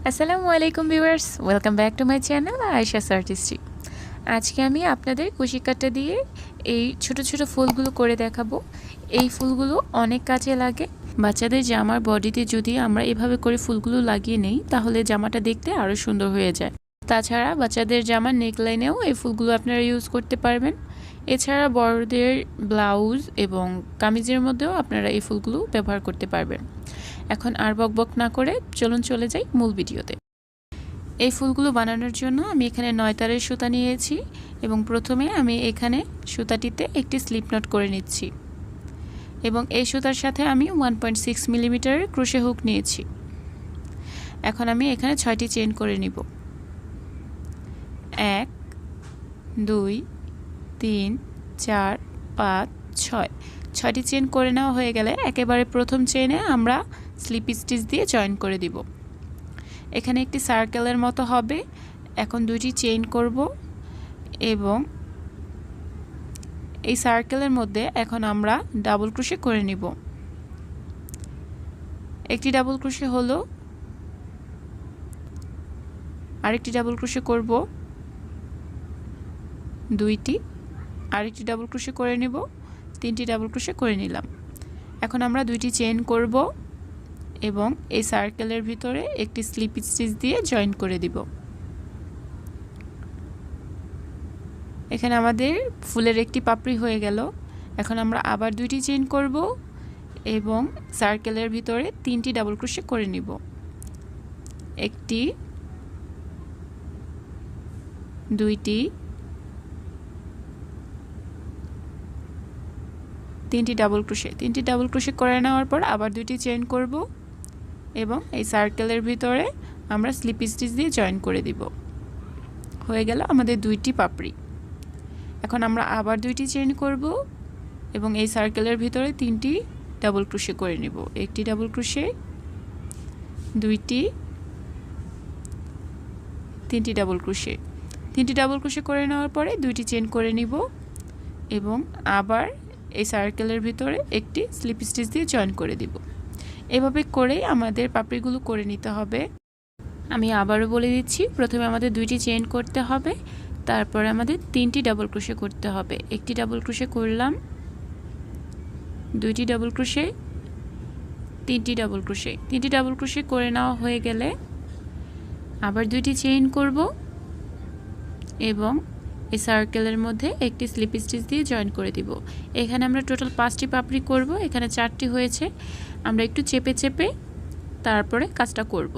আসসালামু আলাইকুম viewers, welcome back to my channel Ayesha's artistry. আজকে আমি আপনাদের কুশি কাটা দিয়ে এই ছোট ছোট ফুলগুলো করে দেখাবো। এই ফুলগুলো অনেক কাজে লাগে। বাচ্চাদের জামার বডিতে যদি আমরা এভাবে করে ফুলগুলো লাগিয়ে নেই তাহলে জামাটা দেখতে আরও সুন্দর হয়ে যায়। তাছাড়া বাচ্চাদের জামার নেকলাইনেও এই ফুলগুলো আপনারা ইউজ করতে পারবেন। এছাড়া বড়দের ব্লাউজ এবং কামিজের মধ্যেও আপনারা এই ফুলগুলো ব্যবহার করতে পারবেন। এখন আর বকবক না করে চলুন চলে যাই মূল ভিডিওতে। এই ফুলগুলো বানানোর জন্য আমি এখানে 9 তারের সুতা নিয়েছি এবং প্রথমে আমি এখানে সুতাটিতে একটি স্লিপ নট করে নিচ্ছি এবং এই সুতার সাথে আমি 1.6 মিলিমিটারের ক্রোশে হুক নিয়েছি। এখন আমি এখানে 6টি চেইন করে নিব। 1 2 3 4 5 6 6টি চেইন করে নেওয়া হয়ে গেলে একেবারে প্রথম চেইনে আমরা স্লিপ স্টিচ দিয়ে জয়েন করে দিব। এখানে একটি সার্কেলের মতো হবে। এখন দুটি চেইন করব এবং এই সার্কেলের মধ্যে এখন আমরা ডাবল ক্রোশে করে নিব। একটি ডাবল ক্রোশে হলো, আরেকটি ডাবল ক্রোশে করব, দুইটি, আরেকটি ডাবল ক্রোশে করে নিব, তিনটি ডাবল ক্রোশে করে নিলাম। এখন আমরা দুইটি চেইন করব এবং এই সার্কেলের ভিতরে একটি স্লিপ স্টিচ দিয়ে জয়েন করে দিব। এখানে আমাদের ফুলের একটি পাপড়ি হয়ে গেল। এখন আমরা আবার দুইটি চেইন করব এবং সার্কেলের ভিতরে তিনটি ডাবল ক্রোশে করে নিব। একটি, দুইটি, তিনটি ডাবল ক্রোশে করে নেওয়ার পর আবার দুইটি চেইন করব এবং এই সার্কেলের ভিতরে আমরা স্লিপ স্টিচ দিয়ে জয়েন করে দিব। হয়ে গেল আমাদের দুইটি পাপড়ি। এখন আমরা আবার দুইটি চেইন করব এবং এই সার্কেলের ভিতরে তিনটি ডাবল ক্রোশে করে নিব। একটি ডাবল ক্রোশে, দুইটি, তিনটি ডাবল ক্রোশে করে নেওয়ার পরে দুইটি চেইন করে নিব এবং আবার এই সার্কেলের ভিতরে একটি স্লিপ স্টিচ দিয়ে জয়েন করে দিব। এভাবে করেই আমাদের পাপড়িগুলো করে নিতে হবে। আমি আবারও বলে দিচ্ছি, প্রথমে আমাদের দুইটি চেইন করতে হবে, তারপরে আমাদের তিনটি ডাবল ক্রোশে করতে হবে। একটি ডাবল ক্রোশে করলাম, দুইটি ডাবল ক্রোশে, তিনটি ডাবল ক্রোশে করে নেওয়া হয়ে গেলে আবার দুইটি চেইন করব এবং এই সার্কেলের মধ্যে একটি স্লিপ স্টিচ দিয়ে জয়েন করে দিব। এখানে আমরা টোটাল 5টি পাপড়ি করব, এখানে 4টি হয়েছে। আমরা একটু চেপে চেপে তারপরে কাজটা করব।